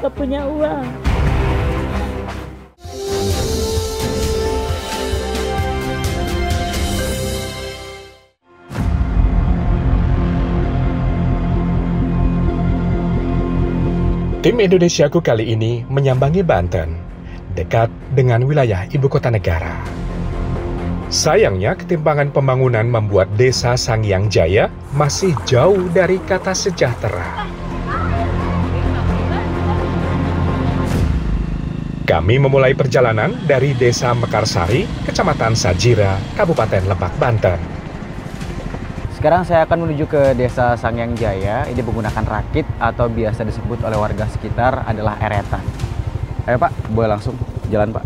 nggak punya uang. Tim Indonesiaku kali ini menyambangi Banten, dekat dengan wilayah ibu kota negara. Sayangnya, ketimpangan pembangunan membuat desa Sangiang Jaya masih jauh dari kata sejahtera. Kami memulai perjalanan dari Desa Mekarsari, Kecamatan Sajira, Kabupaten Lebak, Banten. Sekarang saya akan menuju ke Desa Sangiang Jaya. Ini menggunakan rakit atau biasa disebut oleh warga sekitar adalah eretan. Ayo Pak, boleh langsung jalan Pak.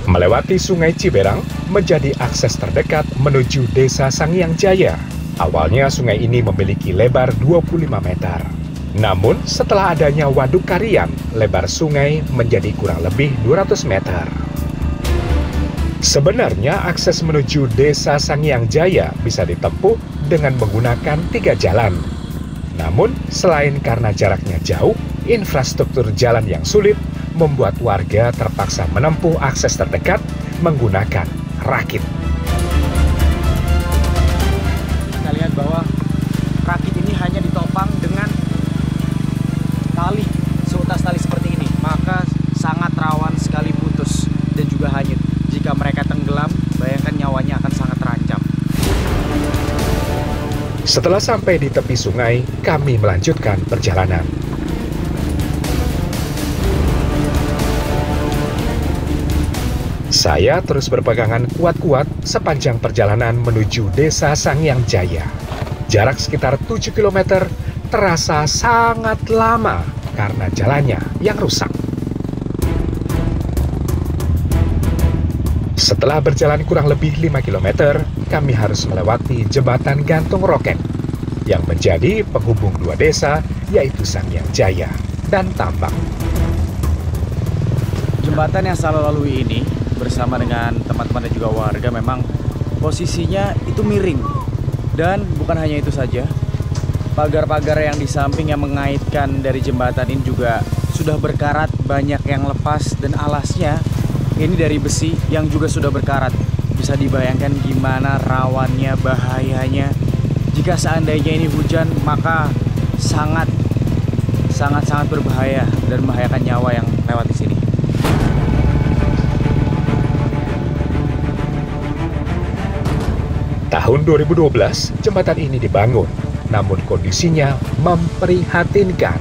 Melewati Sungai Ciberang menjadi akses terdekat menuju Desa Sangiang Jaya. Awalnya sungai ini memiliki lebar 25 meter. Namun setelah adanya waduk Karian, lebar sungai menjadi kurang lebih 200 meter. Sebenarnya akses menuju Desa Sangiang Jaya bisa ditempuh dengan menggunakan 3 jalan. Namun, selain karena jaraknya jauh, infrastruktur jalan yang sulit membuat warga terpaksa menempuh akses terdekat menggunakan rakit. Kita lihat bahwa rakit ini hanya ditopang dengan tali, seutas tali seperti ini. Maka sangat rawan sekali putus dan juga hanyut. Jika mereka tenggelam, bayangkan nyawanya akan sangat terancam. Setelah sampai di tepi sungai, kami melanjutkan perjalanan. Saya terus berpegangan kuat-kuat sepanjang perjalanan menuju Desa Sangiang Jaya. Jarak sekitar 7 km terasa sangat lama karena jalannya yang rusak. Setelah berjalan kurang lebih 5 km, kami harus melewati jembatan gantung roket yang menjadi penghubung dua desa, yaitu Sangiang Jaya dan Tambak. Jembatan yang selalu lalui ini bersama dengan teman-teman dan juga warga memang posisinya itu miring. Dan bukan hanya itu saja, pagar-pagar yang di samping yang mengaitkan dari jembatan ini juga sudah berkarat, banyak yang lepas, dan alasnya ini dari besi yang juga sudah berkarat. Bisa dibayangkan gimana rawannya, bahayanya. Jika seandainya ini hujan, maka sangat berbahaya dan membahayakan nyawa yang lewat di sini. Tahun 2012, jembatan ini dibangun, namun kondisinya memprihatinkan.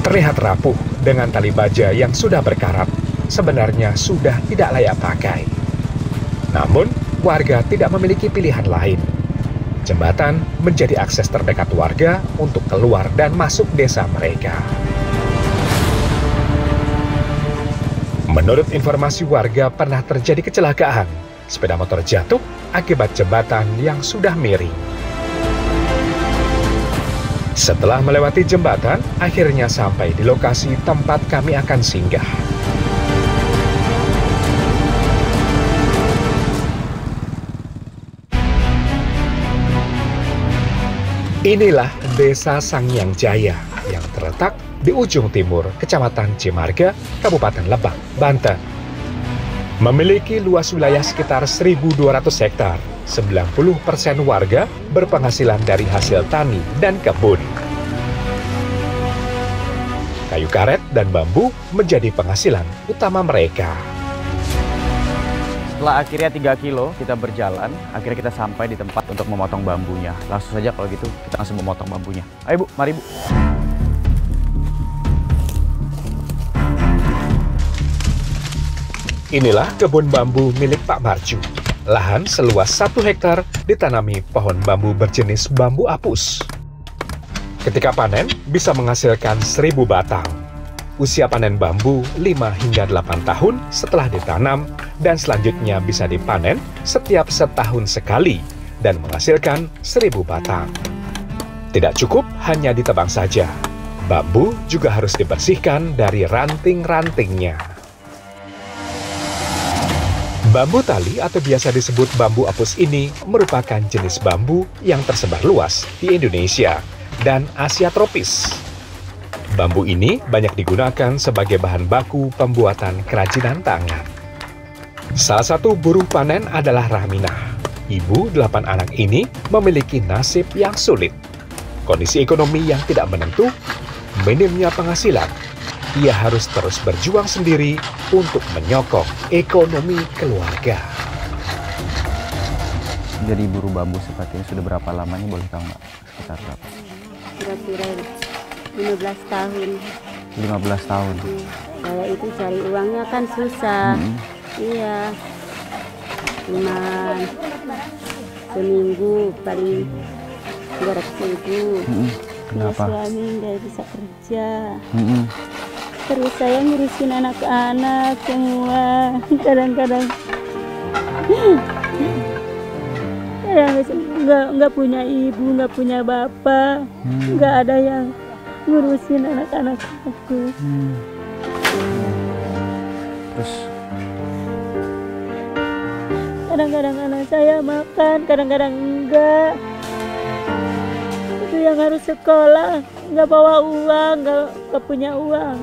Terlihat rapuh dengan tali baja yang sudah berkarat, sebenarnya sudah tidak layak pakai. Namun, warga tidak memiliki pilihan lain. Jembatan menjadi akses terdekat warga untuk keluar dan masuk desa mereka. Menurut informasi warga, pernah terjadi kecelakaan. Sepeda motor jatuh akibat jembatan yang sudah miring. Setelah melewati jembatan, akhirnya sampai di lokasi tempat kami akan singgah. Inilah Desa Sangiang Jaya yang terletak di ujung timur Kecamatan Cimarga, Kabupaten Lebak, Banten. Memiliki luas wilayah sekitar 1.200 hektar, 90% warga berpenghasilan dari hasil tani dan kebun. Kayu karet dan bambu menjadi penghasilan utama mereka. Setelah akhirnya 3 kilo kita berjalan, akhirnya kita sampai di tempat untuk memotong bambunya. Langsung saja kalau gitu kita langsung memotong bambunya. Ayo Bu, mari Bu. Inilah kebun bambu milik Pak Marju. Lahan seluas 1 hektar ditanami pohon bambu berjenis bambu apus. Ketika panen, bisa menghasilkan 1.000 batang. Usia panen bambu 5 hingga 8 tahun setelah ditanam dan selanjutnya bisa dipanen setiap setahun sekali dan menghasilkan 1.000 batang. Tidak cukup hanya ditebang saja. Bambu juga harus dibersihkan dari ranting-rantingnya. Bambu tali atau biasa disebut bambu apus ini merupakan jenis bambu yang tersebar luas di Indonesia dan Asia tropis. Bambu ini banyak digunakan sebagai bahan baku pembuatan kerajinan tangan. Salah satu buruh panen adalah Rahminah. Ibu 8 anak ini memiliki nasib yang sulit. Kondisi ekonomi yang tidak menentu, minimnya penghasilan. Ia harus terus berjuang sendiri untuk menyokong ekonomi keluarga. Jadi buruh bambu seperti ini sudah berapa lamanya, boleh tahu nggak? Sekitar berapa? Kira-kira 15 tahun. 15 tahun. Saya itu cari uangnya kan susah. Iya. Cuman seminggu paling 200.000. Kenapa? Suami nggak bisa kerja. Terus saya ngurusin anak-anak semua. Kadang-kadang nggak punya ibu, nggak punya bapak, nggak ada yang ngurusin anak-anak aku. Terus Kadang-kadang anak saya makan, kadang-kadang enggak. Itu yang harus sekolah, nggak bawa uang, nggak punya uang.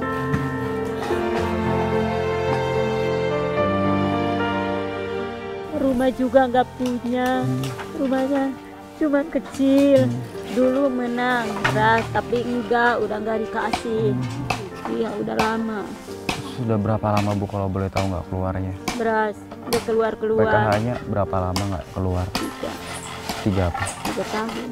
Rumah juga nggak punya, rumahnya cuma kecil. Dulu menang beras, tapi enggak, udah nggak dikasih. Iya, udah lama. sudah berapa lama Bu kalau boleh tahu nggak keluarnya? Beras, udah keluar-keluar. PKH-nya berapa lama nggak keluar? 3 apa? 3 tahun.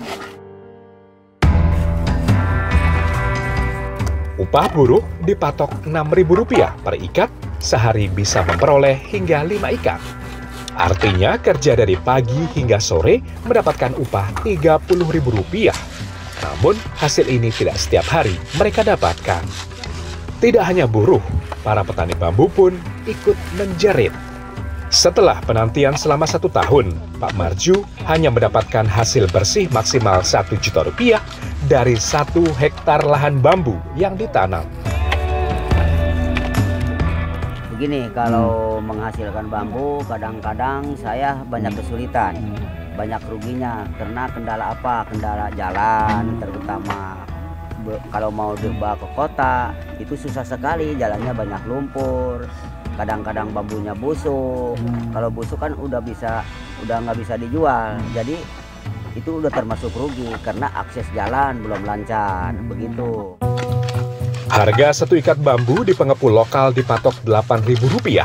Upah buruh dipatok Rp6.000 per ikat, sehari bisa memperoleh hingga 5 ikat. Artinya kerja dari pagi hingga sore mendapatkan upah Rp30.000. Namun hasil ini tidak setiap hari mereka dapatkan. Tidak hanya buruh, para petani bambu pun ikut menjerit. Setelah penantian selama 1 tahun, Pak Marju hanya mendapatkan hasil bersih maksimal Rp1 juta dari 1 hektar lahan bambu yang ditanam. Begini, kalau menghasilkan bambu kadang-kadang saya banyak kesulitan, banyak ruginya karena kendala apa? Kendala jalan terutama. Kalau mau dibawa ke kota itu susah sekali, jalannya banyak lumpur. Kadang-kadang bambunya busuk. Kalau busuk kan udah nggak bisa dijual. Jadi itu udah termasuk rugi karena akses jalan belum lancar. Begitu. Harga 1 ikat bambu di pengepul lokal dipatok Rp8.000.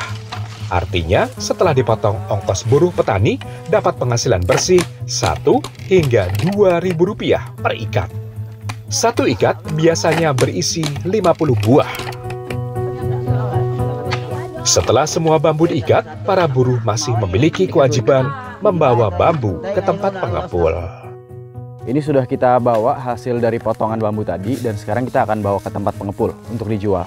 Artinya setelah dipotong ongkos buruh petani dapat penghasilan bersih Rp1 hingga Rp2.000 per ikat. 1 ikat biasanya berisi 50 buah. Setelah semua bambu diikat, para buruh masih memiliki kewajiban membawa bambu ke tempat pengepul. Ini sudah kita bawa hasil dari potongan bambu tadi dan sekarang kita akan bawa ke tempat pengepul untuk dijual.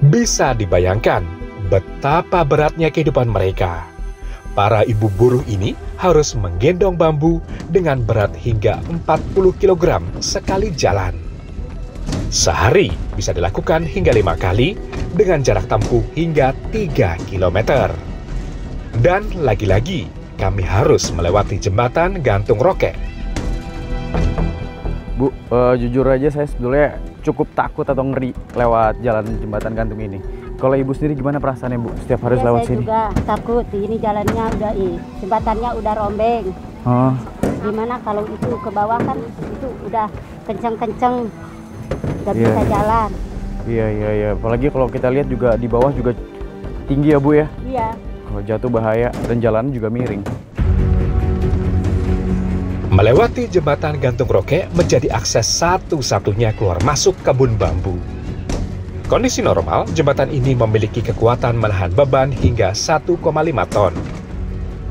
Bisa dibayangkan betapa beratnya kehidupan mereka. Para ibu buruh ini harus menggendong bambu dengan berat hingga 40 kg sekali jalan. Sehari bisa dilakukan hingga 5 kali dengan jarak tempuh hingga 3 km. Dan lagi-lagi, kami harus melewati jembatan Gantung Rokek. Bu, jujur aja saya sebetulnya cukup takut atau ngeri lewat jalan jembatan gantung ini. Kalau Ibu sendiri gimana perasaannya Bu setiap harus lewat saya sini? juga takut, ini jalannya udah jembatannya udah rombeng. Gimana kalau itu ke bawah kan itu udah kenceng-kenceng, nggak bisa jalan. Iya. Apalagi kalau kita lihat juga di bawah juga tinggi ya Bu ya? Iya. Kalau jatuh bahaya dan jalan juga miring. Melewati jembatan Gantung Rokek menjadi akses satu-satunya keluar masuk kebun bambu. Kondisi normal, jembatan ini memiliki kekuatan menahan beban hingga 1,5 ton.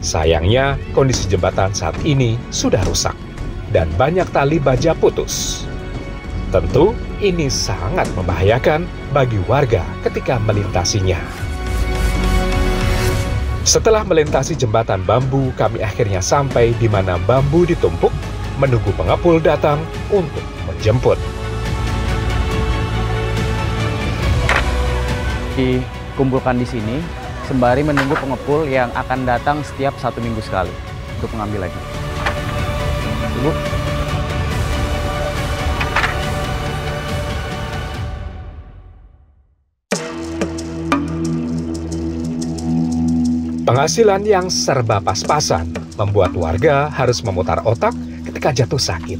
Sayangnya, kondisi jembatan saat ini sudah rusak dan banyak tali baja putus. Tentu, ini sangat membahayakan bagi warga ketika melintasinya. Setelah melintasi jembatan bambu, kami akhirnya sampai di mana bambu ditumpuk, menunggu pengepul datang untuk menjemput. dikumpulkan di sini sembari menunggu pengepul yang akan datang setiap 1 minggu sekali untuk mengambil lagi. Ibu. Penghasilan yang serba pas-pasan membuat warga harus memutar otak ketika jatuh sakit.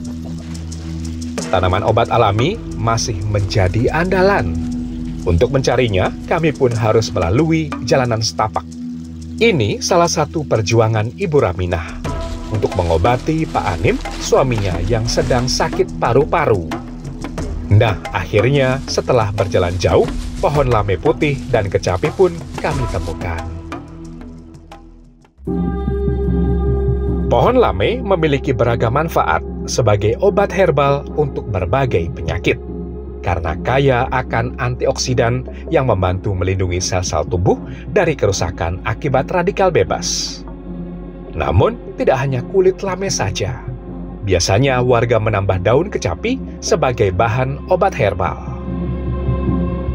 Tanaman obat alami masih menjadi andalan. Untuk mencarinya, kami pun harus melalui jalanan setapak. Ini salah satu perjuangan Ibu Raminah untuk mengobati Pak Anim, suaminya yang sedang sakit paru-paru. Nah, akhirnya setelah berjalan jauh, pohon lame putih dan kecapi pun kami temukan. Pohon lame memiliki beragam manfaat sebagai obat herbal untuk berbagai penyakit karena kaya akan antioksidan yang membantu melindungi sel-sel tubuh dari kerusakan akibat radikal bebas. Namun, tidak hanya kulit lame saja. Biasanya warga menambah daun kecapi sebagai bahan obat herbal.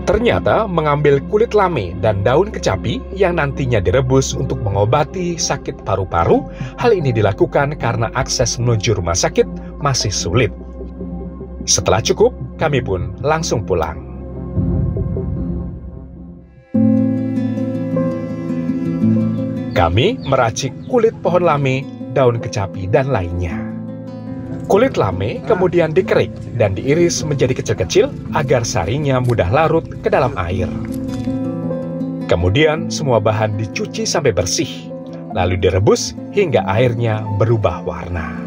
Ternyata mengambil kulit lame dan daun kecapi yang nantinya direbus untuk mengobati sakit paru-paru, hal ini dilakukan karena akses menuju rumah sakit masih sulit. Setelah cukup, kami pun langsung pulang. Kami meracik kulit pohon lame, daun kecapi, dan lainnya. Kulit lame kemudian dikerik dan diiris menjadi kecil-kecil agar sarinya mudah larut ke dalam air. Kemudian semua bahan dicuci sampai bersih, lalu direbus hingga airnya berubah warna.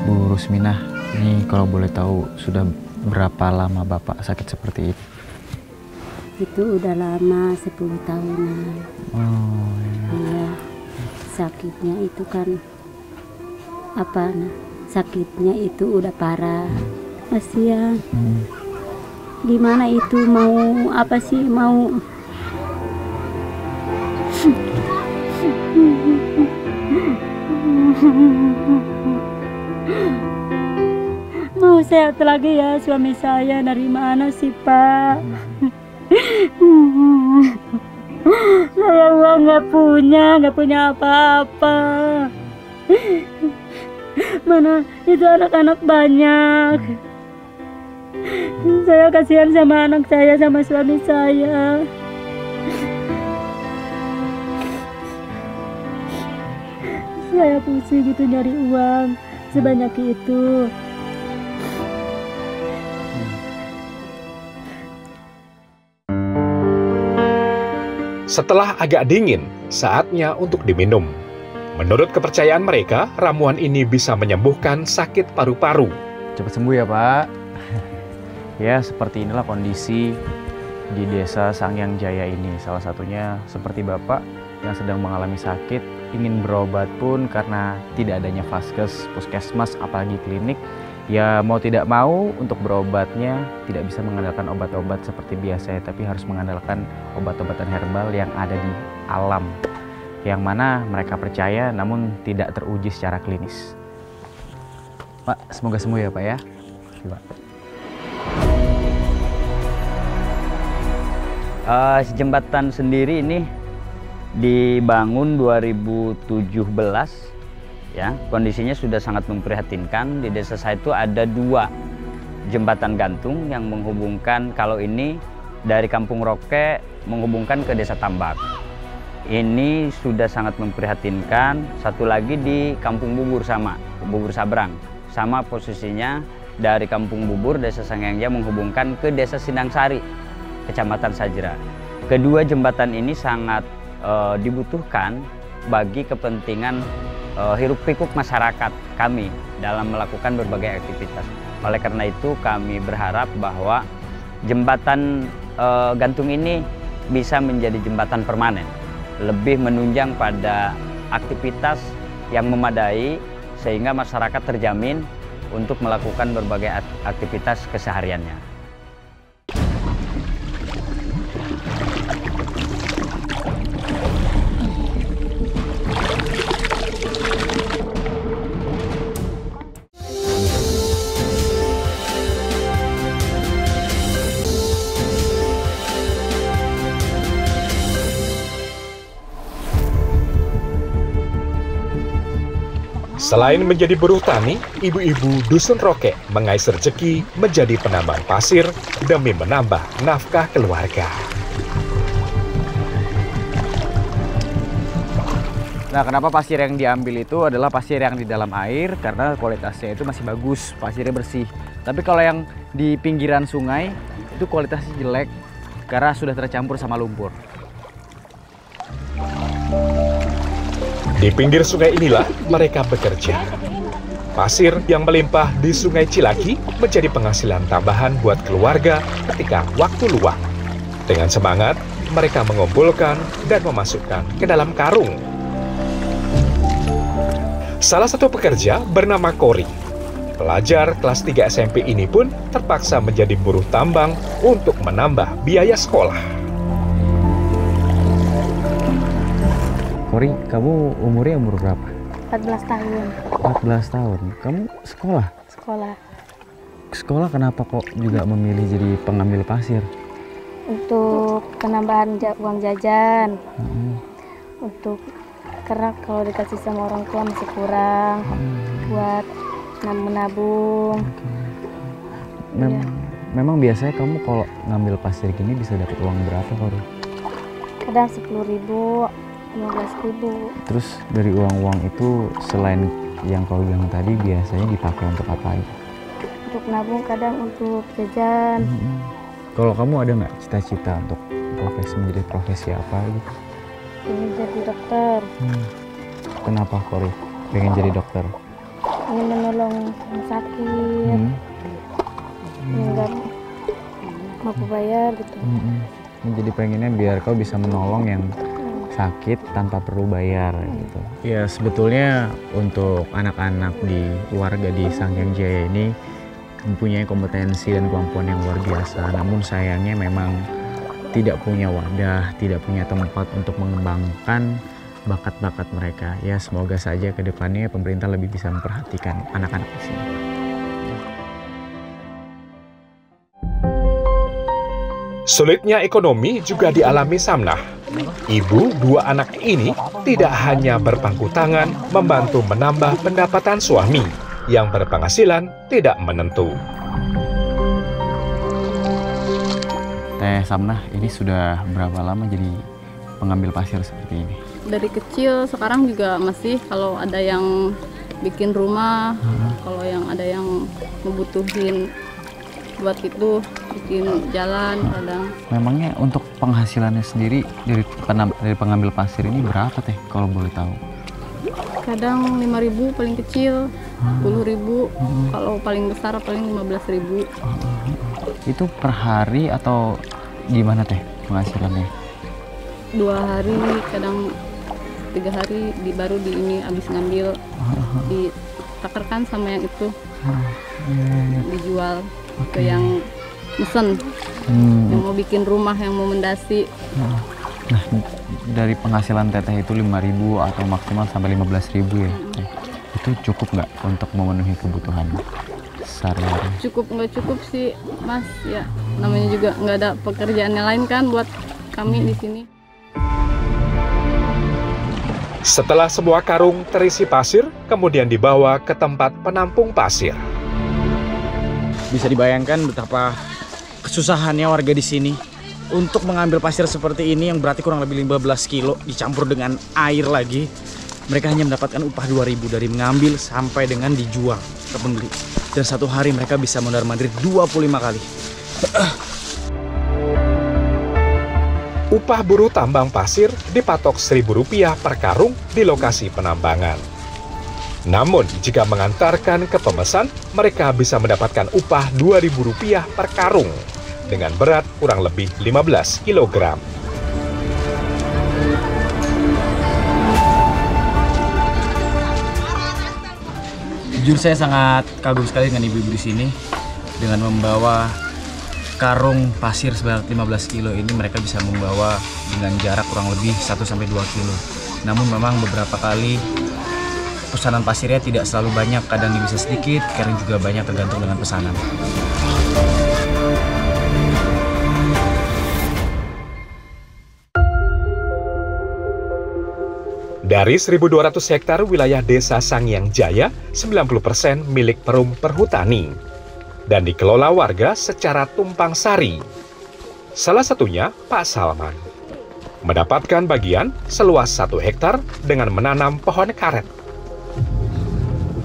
Bu Rusminah, ini kalau boleh tahu sudah berapa lama Bapak sakit seperti itu? Itu udah lama, 10 tahunan. Oh, Iya. Sakitnya itu kan sakitnya itu udah parah. Kasihan. Gimana itu mau mau sehat lagi ya suami saya, dari mana sih Pak? Saya uang nggak punya apa-apa. Mana itu anak-anak banyak. Saya kasihan sama anak saya, sama suami saya. Saya pusing gitu nyari uang sebanyak itu. Setelah agak dingin, saatnya untuk diminum. Menurut kepercayaan mereka, ramuan ini bisa menyembuhkan sakit paru-paru. cepat sembuh ya Pak. Ya, seperti inilah kondisi di desa Sangyang Jaya ini. Salah satunya seperti Bapak yang sedang mengalami sakit, ingin berobat pun karena tidak adanya vaskes, puskesmas, apalagi klinik. Ya mau tidak mau untuk berobatnya tidak bisa mengandalkan obat-obat seperti biasa, tapi harus mengandalkan obat-obatan herbal yang ada di alam, yang mana mereka percaya namun tidak teruji secara klinis. Pak, semoga sembuh ya Pak ya. Pak. Jembatan sendiri ini dibangun 2017. Ya, kondisinya sudah sangat memprihatinkan. Di desa saya itu ada 2 jembatan gantung yang menghubungkan, kalau ini dari Kampung Roke menghubungkan ke Desa Tambak. Ini sudah sangat memprihatinkan. Satu lagi di Kampung Bubur Bubur Sabrang. Sama posisinya dari Kampung Bubur, Desa Sangyangja menghubungkan ke Desa Sindangsari, Kecamatan Sajra. Kedua jembatan ini sangat dibutuhkan bagi kepentingan hiruk pikuk masyarakat kami dalam melakukan berbagai aktivitas. Oleh karena itu kami berharap bahwa jembatan gantung ini bisa menjadi jembatan permanen, lebih menunjang pada aktivitas yang memadai sehingga masyarakat terjamin untuk melakukan berbagai aktivitas kesehariannya. Selain menjadi buruh tani, ibu-ibu Dusun Roke mengais rezeki menjadi penambang pasir demi menambah nafkah keluarga. Nah, kenapa pasir yang diambil itu adalah pasir yang di dalam air karena kualitasnya itu masih bagus, pasirnya bersih. Tapi kalau yang di pinggiran sungai itu kualitasnya jelek karena sudah tercampur sama lumpur. Di pinggir sungai inilah mereka bekerja. Pasir yang melimpah di Sungai Cilaki menjadi penghasilan tambahan buat keluarga ketika waktu luang. Dengan semangat, mereka mengumpulkan dan memasukkan ke dalam karung. Salah satu pekerja bernama Kori. Pelajar kelas 3 SMP ini pun terpaksa menjadi buruh tambang untuk menambah biaya sekolah. Kori, kamu umurnya umur berapa? 14 tahun. 14 tahun. Kamu sekolah? Sekolah. Sekolah kenapa kok juga memilih jadi pengambil pasir? Untuk penambahan uang jajan. Untuk karena kalau dikasih sama orang tua masih kurang buat menabung. Memang biasanya kamu kalau ngambil pasir gini bisa dapat uang berapa, Kori? Kadang 10.000, 15.000. Terus dari uang-uang itu selain yang kau bilang tadi biasanya dipakai untuk apa aja? Untuk nabung, kadang untuk jajan. Kalau kamu ada nggak cita-cita untuk menjadi profesi apa gitu? Ingin jadi dokter. Kenapa Kori pengen jadi dokter? Ingin menolong yang sakit. Nggak mampu bayar gitu. Jadi pengennya biar kau bisa menolong yang sakit tanpa perlu bayar gitu. Ya sebetulnya untuk anak-anak di warga di Sanghyang Jaya ini mempunyai kompetensi dan kemampuan yang luar biasa. Namun sayangnya memang tidak punya wadah, tidak punya tempat untuk mengembangkan bakat-bakat mereka. Ya semoga saja ke depannya pemerintah lebih bisa memperhatikan anak-anak di sini. Sulitnya ekonomi juga dialami Samnah. Ibu dua anak ini tidak hanya berpangku tangan membantu menambah pendapatan suami yang berpenghasilan tidak menentu. Teh Samnah, ini sudah berapa lama jadi pengambil pasir seperti ini? Dari kecil, sekarang juga masih kalau ada yang bikin rumah, kalau yang ada yang membutuhin buat itu bikin jalan kadang. Memangnya untuk penghasilannya sendiri dari pengambil pasir ini berapa Teh kalau boleh tahu? Kadang 5.000 paling kecil, 10.000, kalau paling besar paling 15.000. Itu per hari atau gimana Teh penghasilannya? 2 hari, kadang 3 hari baru di ini habis ngambil, ditakerkan sama yang itu, dijual ke yang mesen, yang mau bikin rumah, yang mau mendasi. Nah, dari penghasilan Teteh itu 5.000 atau maksimal sampai 15.000 ya? Itu cukup nggak untuk memenuhi kebutuhan sehari-hari? Cukup nggak cukup sih Mas, ya namanya juga nggak ada pekerjaan yang lain kan buat kami di sini. Setelah semua karung terisi pasir, kemudian dibawa ke tempat penampung pasir. Bisa dibayangkan betapa kesusahannya warga di sini untuk mengambil pasir seperti ini yang berarti kurang lebih 15 kilo dicampur dengan air lagi. Mereka hanya mendapatkan upah 2.000 dari mengambil sampai dengan dijual ke pembeli. Dan satu hari mereka bisa mondar-mandir 25 kali. Upah buruh tambang pasir dipatok Rp1.000 per karung di lokasi penambangan. Namun, jika mengantarkan ke pemesan, mereka bisa mendapatkan upah Rp2.000 per karung dengan berat kurang lebih 15 kg. Jujur saya sangat kagum sekali dengan ibu-ibu di sini. Dengan membawa karung pasir sebanyak 15 kilo ini, mereka bisa membawa dengan jarak kurang lebih 1-2 kilo. Namun memang beberapa kali pesanan pasirnya tidak selalu banyak, kadang bisa sedikit, kadang juga banyak tergantung dengan pesanan. Dari 1.200 hektar wilayah Desa Sangiang Jaya, 90% milik Perum Perhutani dan dikelola warga secara tumpang sari. Salah satunya Pak Salman mendapatkan bagian seluas 1 hektar dengan menanam pohon karet.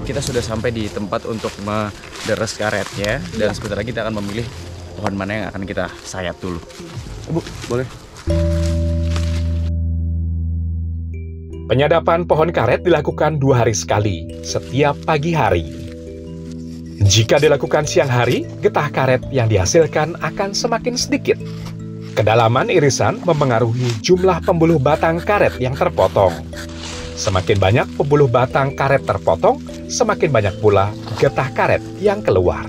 Kita sudah sampai di tempat untuk menderes karetnya dan sebentar lagi kita akan memilih pohon mana yang akan kita sayat dulu. Bu, boleh? Penyadapan pohon karet dilakukan 2 hari sekali, setiap pagi hari. Jika dilakukan siang hari, getah karet yang dihasilkan akan semakin sedikit. Kedalaman irisan mempengaruhi jumlah pembuluh batang karet yang terpotong. Semakin banyak pembuluh batang karet terpotong, semakin banyak pula getah karet yang keluar.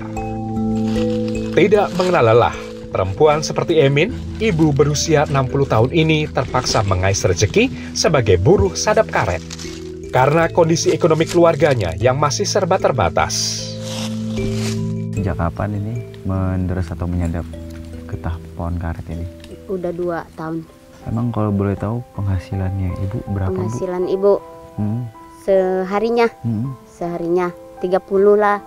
Tidak mengenal lelah, perempuan seperti Emin, ibu berusia 60 tahun ini terpaksa mengais rezeki sebagai buruh sadap karet. Karena kondisi ekonomi keluarganya yang masih serba terbatas. Sejak kapan ini menderes atau menyadap getah pohon karet ini? Udah 2 tahun. Emang kalau boleh tahu penghasilannya ibu berapa, Bu? Penghasilan ibu seharinya 30 lah.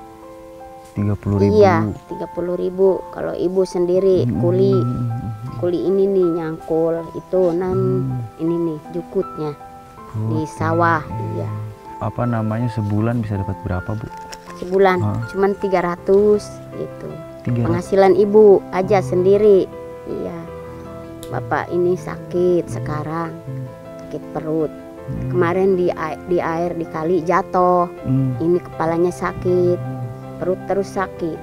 30.000. Iya, 30.000. Kalau ibu sendiri kuli ini nih nyangkul itu ini nih jukutnya di sawah. Iya. Apa namanya, sebulan bisa dapat berapa, Bu? Sebulan cuman 300 gitu. 300. Penghasilan ibu aja sendiri. Iya. Bapak ini sakit sekarang. Sakit perut. Kemarin di air di kali jatuh. Ini kepalanya sakit. Perut terus sakit.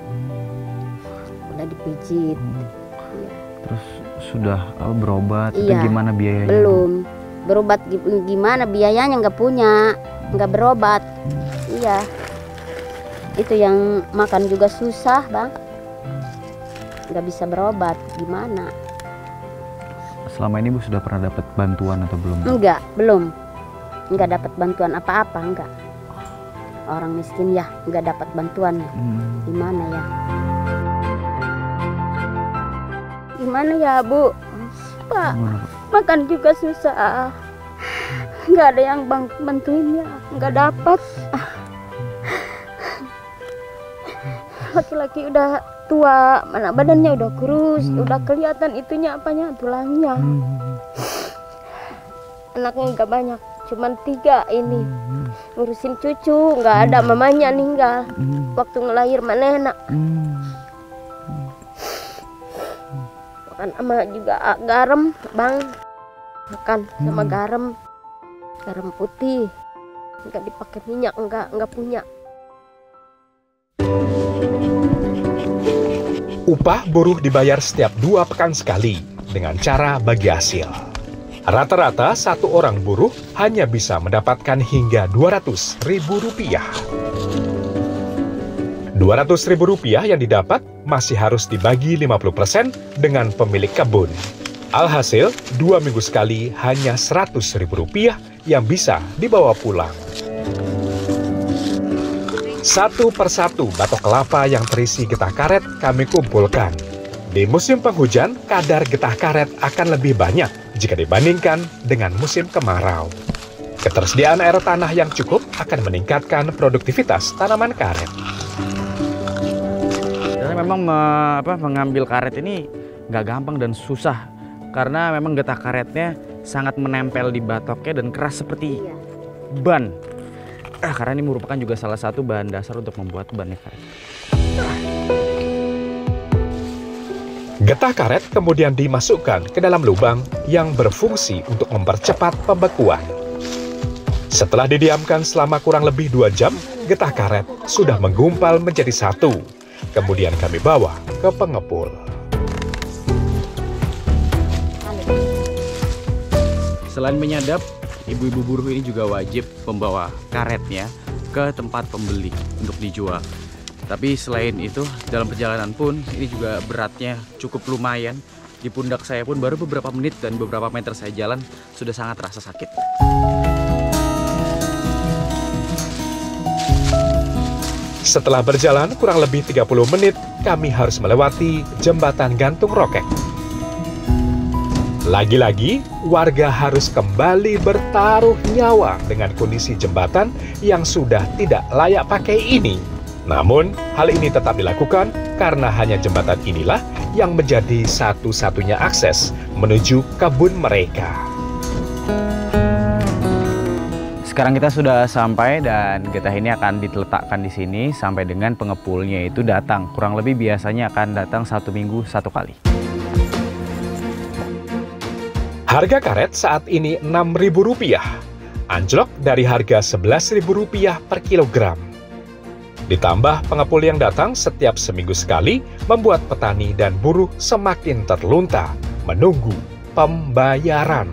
Udah dipijit. Iya. Terus sudah berobat? Iya. Itu gimana biayanya? Belum. Berobat gimana biayanya, nggak punya. Nggak berobat. Iya. Itu yang makan juga susah, Bang. Nggak bisa berobat, gimana? Selama ini Bu sudah pernah dapat bantuan atau belum? Enggak, belum. Enggak dapat bantuan apa-apa, enggak. Orang miskin ya, enggak dapat bantuan. Gimana ya? Gimana ya, Bu? Pak, makan juga susah. Enggak ada yang bantuinnya, enggak dapat. Laki-laki udah tua, mana badannya udah kurus, udah kelihatan itunya apanya, tulangnya. Anaknya nggak banyak, cuman 3 ini. Ngurusin cucu, nggak ada, mamanya meninggal. Waktu ngelahir mana enak. Makan sama juga garam, Bang. Makan sama garam putih. Nggak dipakai minyak, nggak punya. Upah buruh dibayar setiap 2 pekan sekali dengan cara bagi hasil. Rata-rata 1 orang buruh hanya bisa mendapatkan hingga Rp200.000. Rp200.000 yang didapat masih harus dibagi 50% dengan pemilik kebun. Alhasil, 2 minggu sekali hanya Rp100.000 yang bisa dibawa pulang. Satu persatu batok kelapa yang terisi getah karet kami kumpulkan. Di musim penghujan, kadar getah karet akan lebih banyak jika dibandingkan dengan musim kemarau. Ketersediaan air tanah yang cukup akan meningkatkan produktivitas tanaman karet. Karena memang mengambil karet ini nggak gampang dan susah. Karena memang getah karetnya sangat menempel di batoknya dan keras seperti ban. Karena ini merupakan juga salah satu bahan dasar untuk membuat ban karet. Getah karet kemudian dimasukkan ke dalam lubang yang berfungsi untuk mempercepat pembekuan. Setelah didiamkan selama kurang lebih 2 jam, getah karet sudah menggumpal menjadi satu. Kemudian kami bawa ke pengepul. Selain menyadap, ibu-ibu buruh ini juga wajib membawa karetnya ke tempat pembeli untuk dijual. Tapi selain itu, dalam perjalanan pun ini juga beratnya cukup lumayan. Di pundak saya pun baru beberapa menit dan beberapa meter saya jalan sudah sangat terasa sakit. Setelah berjalan kurang lebih 30 menit, kami harus melewati jembatan gantung rokek. Lagi-lagi, warga harus kembali bertaruh nyawa dengan kondisi jembatan yang sudah tidak layak pakai ini. Namun, hal ini tetap dilakukan karena hanya jembatan inilah yang menjadi satu-satunya akses menuju kebun mereka. Sekarang kita sudah sampai dan getah ini akan diletakkan di sini sampai dengan pengepulnya itu datang. Kurang lebih biasanya akan datang 1 minggu 1 kali. Harga karet saat ini Rp6.000, anjlok dari harga Rp11.000 per kilogram. Ditambah pengepul yang datang setiap seminggu sekali membuat petani dan buruh semakin terlunta menunggu pembayaran.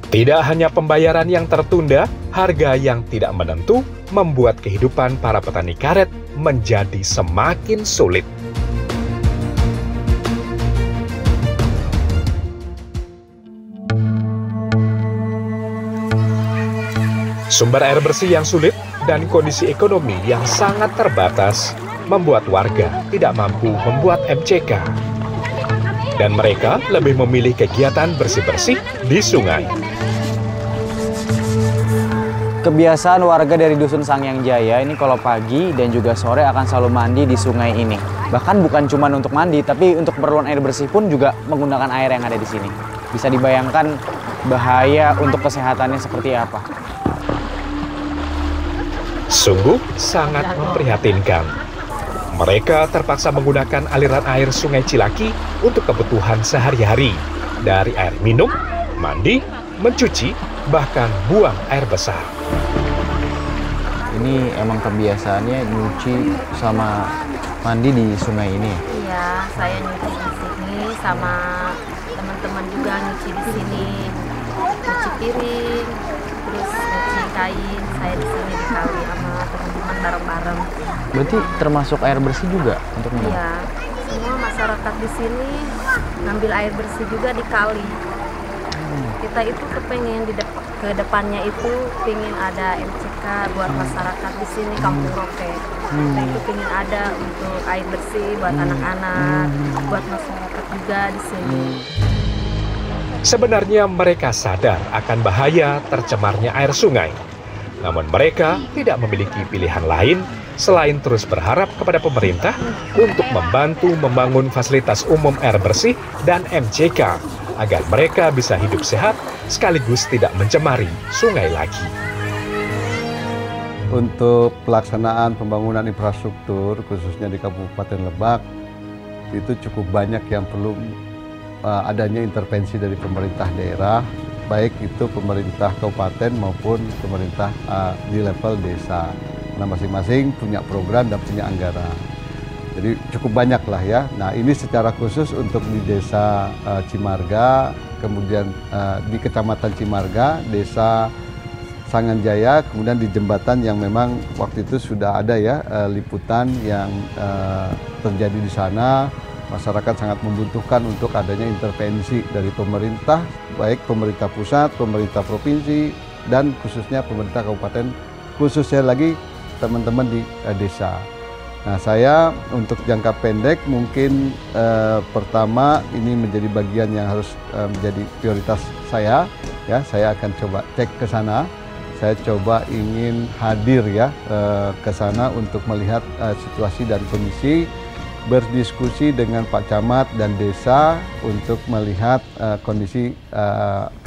Tidak hanya pembayaran yang tertunda, harga yang tidak menentu membuat kehidupan para petani karet menjadi semakin sulit. Sumber air bersih yang sulit dan kondisi ekonomi yang sangat terbatas membuat warga tidak mampu membuat MCK. Dan mereka lebih memilih kegiatan bersih-bersih di sungai. Kebiasaan warga dari Dusun Sangyang Jaya ini kalau pagi dan juga sore akan selalu mandi di sungai ini. Bahkan bukan cuma untuk mandi, tapi untuk keperluan air bersih pun juga menggunakan air yang ada di sini. Bisa dibayangkan bahaya untuk kesehatannya seperti apa. Sungguh sangat memprihatinkan. Mereka terpaksa menggunakan aliran air Sungai Cilaki untuk kebutuhan sehari-hari, dari air minum, mandi, mencuci, bahkan buang air besar. Ini emang kebiasaannya nyuci sama mandi di sungai ini? Iya, saya nyuci di sini sama teman-teman juga nyuci di sini. Nyuci piring, terus nyuci kain, saya di sini di kali sama teman-teman bareng-bareng. Berarti termasuk air bersih juga untuk minum? Iya, semua masyarakat di sini ngambil air bersih juga di kali. Kita itu kepengen ke depannya itu pengen ada MCK buat masyarakat di sini Kampung Roke. Kita itu pengen ada untuk air bersih buat anak-anak, buat masyarakat juga di sini. Sebenarnya mereka sadar akan bahaya tercemarnya air sungai. Namun mereka tidak memiliki pilihan lain selain terus berharap kepada pemerintah untuk membantu membangun fasilitas umum air bersih dan MCK agar mereka bisa hidup sehat sekaligus tidak mencemari sungai lagi. Untuk pelaksanaan pembangunan infrastruktur khususnya di Kabupaten Lebak itu cukup banyak yang perlu adanya intervensi dari pemerintah daerah, baik itu pemerintah kabupaten maupun pemerintah di level desa. Nah, masing-masing punya program dan punya anggaran. Jadi cukup banyak lah ya. Nah, ini secara khusus untuk di desa Cimarga, kemudian di kecamatan Cimarga, desa Sanganjaya, kemudian di jembatan yang memang waktu itu sudah ada ya liputan yang terjadi di sana. Masyarakat sangat membutuhkan untuk adanya intervensi dari pemerintah, baik pemerintah pusat, pemerintah provinsi, dan khususnya pemerintah kabupaten, khususnya lagi teman-teman di desa. Nah, saya untuk jangka pendek mungkin pertama ini menjadi bagian yang harus menjadi prioritas saya. Ya, saya akan coba cek ke sana. Saya coba ingin hadir ya ke sana untuk melihat situasi dan kondisi, berdiskusi dengan Pak Camat dan desa untuk melihat kondisi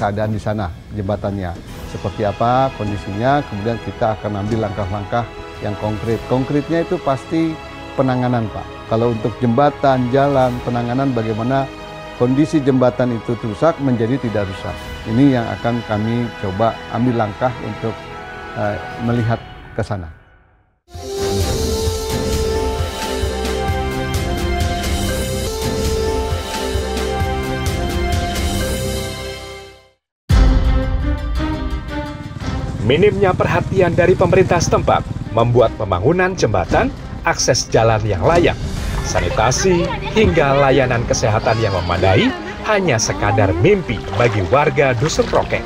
keadaan di sana, jembatannya. Seperti apa kondisinya, kemudian kita akan ambil langkah-langkah yang konkret. Konkretnya itu pasti penanganan, Pak. Kalau untuk jembatan, jalan, penanganan bagaimana kondisi jembatan itu rusak menjadi tidak rusak. Ini yang akan kami coba ambil langkah untuk melihat ke sana. Minimnya perhatian dari pemerintah setempat membuat pembangunan jembatan, akses jalan yang layak, sanitasi, hingga layanan kesehatan yang memadai hanya sekadar mimpi bagi warga Dusun Roke.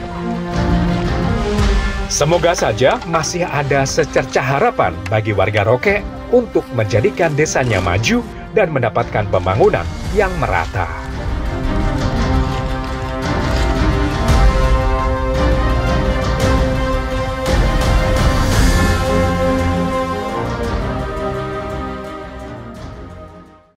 Semoga saja masih ada secercah harapan bagi warga Roke untuk menjadikan desanya maju dan mendapatkan pembangunan yang merata.